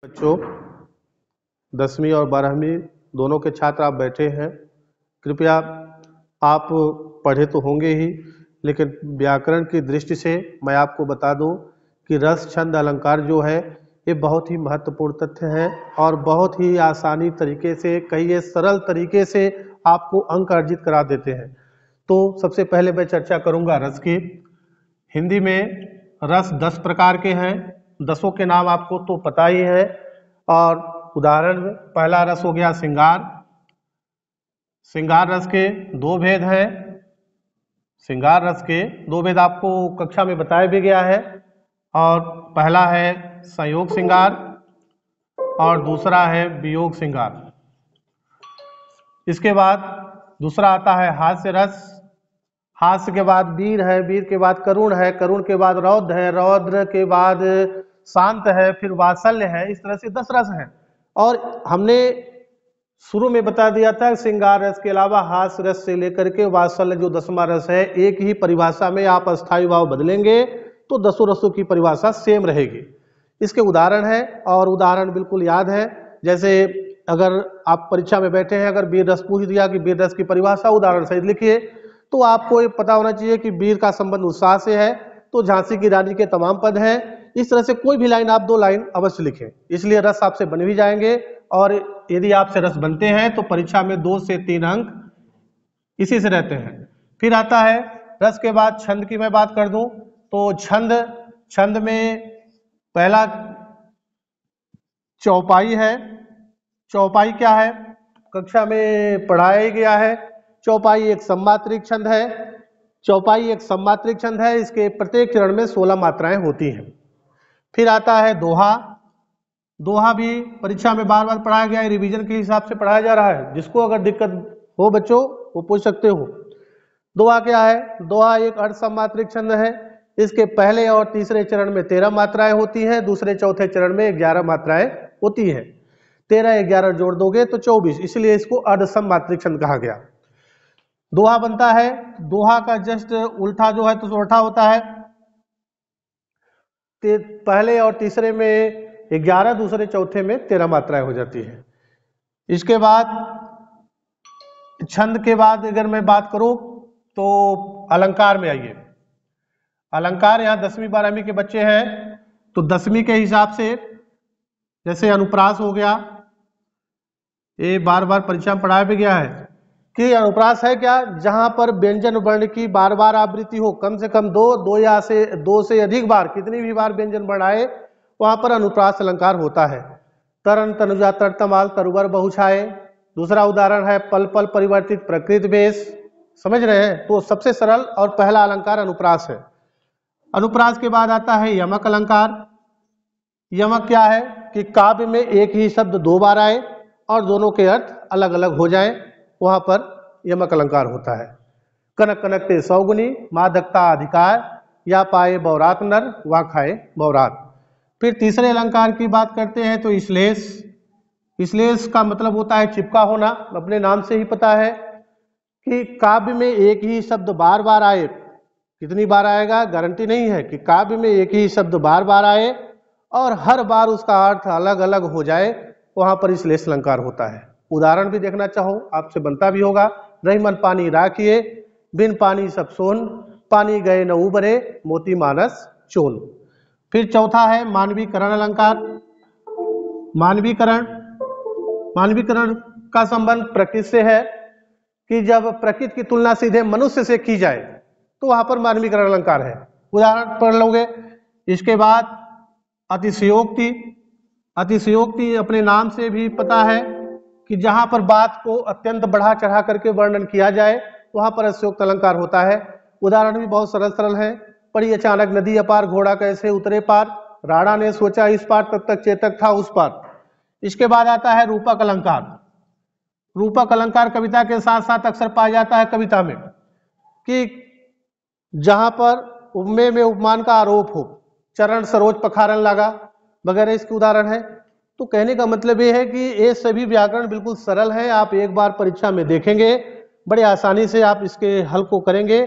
बच्चों, 10वीं और 12वीं दोनों के छात्र आप बैठे हैं। कृपया आप पढ़े तो होंगे ही, लेकिन व्याकरण की दृष्टि से मैं आपको बता दूं कि रस, छंद, अलंकार जो है ये बहुत ही महत्वपूर्ण तथ्य है और बहुत ही आसानी तरीके से, कहिए सरल तरीके से आपको अंक अर्जित करा देते हैं। तो सबसे पहले मैं चर्चा करूंगा रस की। हिंदी में रस 10 प्रकार के हैं। 10 के नाम आपको तो पता ही है। और उदाहरण में पहला रस हो गया श्रृंगार। श्रृंगार रस के 2 भेद हैं। श्रृंगार रस के 2 भेद आपको कक्षा में बताया भी गया है। और पहला है संयोग श्रृंगार और दूसरा है वियोग श्रृंगार। इसके बाद दूसरा आता है हास्य रस। हास्य के बाद वीर है, वीर के बाद करुण है, करुण के बाद रौद्र है, रौद्र के बाद शांत है, फिर वात्सल्य है। इस तरह से 10 रस हैं। और हमने शुरू में बता दिया था श्रृंगार रस के अलावा हास्य रस से लेकर के वात्सल्य जो 10वां रस है, एक ही परिभाषा में आप अस्थायी भाव बदलेंगे तो 10 रसों की परिभाषा सेम रहेगी। इसके उदाहरण है और उदाहरण बिल्कुल याद है। जैसे अगर आप परीक्षा में बैठे हैं, अगर वीर रस पूछ दिया कि वीर रस की परिभाषा उदाहरण सहित लिखिए, तो आपको ये पता होना चाहिए कि वीर का संबंध उत्साह से है, तो झांसी की रानी के तमाम पद हैं। इस तरह से कोई भी लाइन आप 2 लाइन अवश्य लिखें, इसलिए रस आपसे बन भी जाएंगे। और यदि आपसे रस बनते हैं तो परीक्षा में 2 से 3 अंक इसी से रहते हैं। फिर आता है रस के बाद छंद की मैं बात कर दूं तो छंद में पहला चौपाई है। चौपाई क्या है? कक्षा में पढ़ाया गया है। चौपाई एक सममात्रिक छंद है। चौपाई एक सममात्रिक छंद है। इसके प्रत्येक चरण में 16 मात्राएं होती हैं। फिर आता है दोहा। दोहा भी परीक्षा में बार बार पढ़ाया गया है, रिवीजन के हिसाब से पढ़ाया जा रहा है। जिसको अगर दिक्कत हो बच्चों वो पूछ सकते हो। दोहा क्या है? दोहा एक अर्ध सममात्रिक छंद है। इसके पहले और तीसरे चरण में 13 मात्राएं होती हैं, दूसरे चौथे चरण में 11 मात्राएं होती हैं। 13-11 जोड़ दोगे तो 24, इसलिए इसको अर्ध सममात्रिक छंद कहा गया। दोहा बनता है, दोहा का जस्ट उल्टा जो है तो सोरठा होता है। पहले और तीसरे में 11, दूसरे चौथे में 13 मात्राएं हो जाती है। इसके बाद छंद के बाद अगर मैं बात करूं तो अलंकार में आइए। अलंकार यहाँ 10वीं 12वीं के बच्चे हैं तो 10वीं के हिसाब से जैसे अनुप्रास हो गया, ये बार बार परीक्षा में पढ़ाया भी गया है कि अनुप्रास है क्या? जहां पर व्यंजन वर्ण की बार बार आवृत्ति हो, कम से कम 2 से अधिक बार, कितनी भी बार व्यंजन वर्ण आए वहां पर अनुप्रास अलंकार होता है। तरन तनुजा तरतमाल तरुवर बहुछाए। दूसरा उदाहरण है पल पल परिवर्तित प्रकृति वेश। समझ रहे हैं? तो सबसे सरल और पहला अलंकार अनुप्रास है। अनुप्रास के बाद आता है यमक अलंकार। यमक क्या है कि काव्य में एक ही शब्द 2 बार आए और दोनों के अर्थ अलग अलग हो जाएं, वहां पर यमक अलंकार होता है। कनक कनकते सौगुनी, मादकता अधिकार, या पाए बौरात नर, वा खाए बौरात। फिर तीसरे अलंकार की बात करते हैं तो श्लेष। श्लेष का मतलब होता है चिपका होना। अपने नाम से ही पता है कि काव्य में एक ही शब्द बार बार आए। कितनी बार आएगा गारंटी नहीं है, कि काव्य में एक ही शब्द बार बार आए और हर बार उसका अर्थ अलग अलग हो जाए, वहां पर श्लेष अलंकार होता है। उदाहरण भी देखना चाहो आपसे बनता भी होगा। रही मन पानी राखिए, बिन पानी सब सोन, पानी गए न उबरे, मोती मानस चोन। फिर चौथा है मानवीकरण अलंकार। मानवीकरण का संबंध प्रकृति से है कि जब प्रकृति की तुलना सीधे मनुष्य से की जाए तो वहां पर मानवीकरण अलंकार है। उदाहरण पढ़ लोगे। इसके बाद अतिशयोक्ति। अतिशयोक्ति अपने नाम से भी पता है कि जहां पर बात को अत्यंत बढ़ा चढ़ा करके वर्णन किया जाए वहां पर अतिशयोक्त अलंकार होता है। उदाहरण भी बहुत सरल सरल है। पड़ी अचानक नदी अपार, घोड़ा कैसे उतरे पार, राणा ने सोचा इस पार, तब तक चेतक था उस पार। इसके बाद आता है रूपक अलंकार। रूपक अलंकार कविता के साथ साथ अक्सर पाया जाता है कविता में, कि जहां पर उपमेय में उपमान का आरोप हो, चरण सरोज पखारन लगा वगैरह इसके उदाहरण है। तो कहने का मतलब ये है कि ये सभी व्याकरण बिल्कुल सरल हैं। आप एक बार परीक्षा में देखेंगे, बड़े आसानी से आप इसके हल को करेंगे।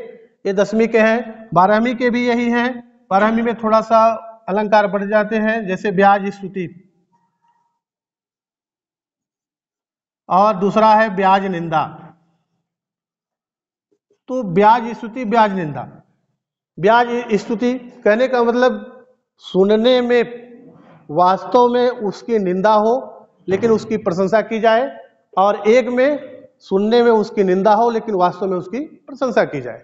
ये 10वीं के हैं। 12वीं के भी यही हैं। 12वीं में थोड़ा सा अलंकार बढ़ जाते हैं, जैसे ब्याज स्तुति। और दूसरा है ब्याज निंदा। तो ब्याज स्तुति, ब्याज निंदा। ब्याज स्तुति कहने का मतलब सुनने में वास्तव में उसकी निंदा हो लेकिन उसकी प्रशंसा की जाए, और एक में सुनने में उसकी निंदा हो लेकिन वास्तव में उसकी प्रशंसा की जाए।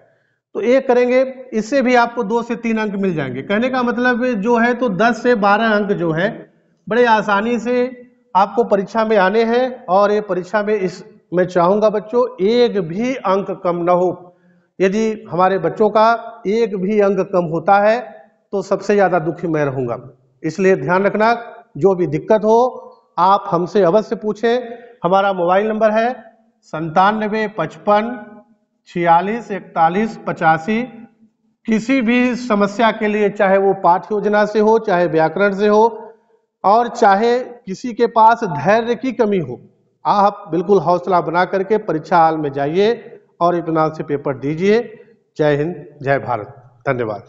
तो एक करेंगे, इससे भी आपको 2 से 3 अंक मिल जाएंगे। कहने का मतलब जो है तो 10 से 12 अंक जो है बड़े आसानी से आपको परीक्षा में आने हैं, और ये परीक्षा में मैं चाहूँगा बच्चों एक भी अंक कम ना हो। यदि हमारे बच्चों का एक भी अंक कम होता है तो सबसे ज़्यादा दुखी मैं रहूँगा। इसलिए ध्यान रखना, जो भी दिक्कत हो आप हमसे अवश्य पूछें। हमारा मोबाइल नंबर है 9755 46 41 85। किसी भी समस्या के लिए, चाहे वो पाठ्य योजना से हो, चाहे व्याकरण से हो, और चाहे किसी के पास धैर्य की कमी हो, आप बिल्कुल हौसला बना करके परीक्षा हाल में जाइए और इत्मीनान से पेपर दीजिए। जय हिंद, जय भारत, धन्यवाद।